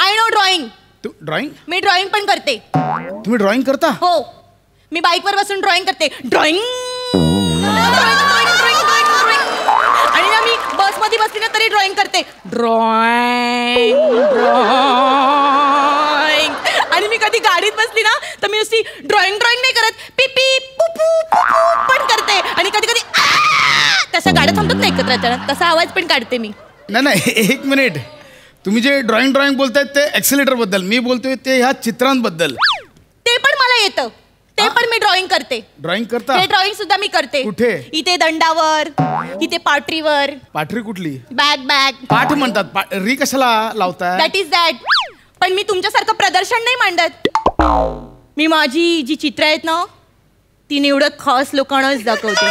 I know drawing. तू drawing? मी drawing पण करते. तुम्ही ड्रॉइंग करता? हो, मी बाईकवर बसून ड्रॉइंग करते. ड्रॉइंग आणि ना मी बसमध्ये बसली ना तरी ड्रॉइंग करते. ड्रॉइंग आणि मी कधी गाडीत बसली ना तर मी नुसती ड्रॉइंग नाही करत, पिपी पुपू पण करते. आणि कधी कधी तसं गाड्या थांबतात ना एकत्र, तसा आवाज पण काढते मी. नाही, एक मिनिट. तुम्ही जे ड्रॉइंग बोलतायत ते ऍक्सिलेटर बद्दल, मी बोलतोय ते ह्या चित्रांबद्दल. ते पण मला येतं, ते पण मी ड्रॉइंग करते. ड्रॉइंग करता? ते ड्रॉइंग सुद्धा मी करते. कुठे? इथे दंडावर, इथे पाटरीवर. पाटरी कुठली? बॅग. पाठ म्हणतात. री कशाला लावताय? That is that. पण मी तुमच्यासारखं प्रदर्शन नाही मांडत. मी माझी जी चित्र आहेत ना ती निवडक खास लोकांनाच दाखवते.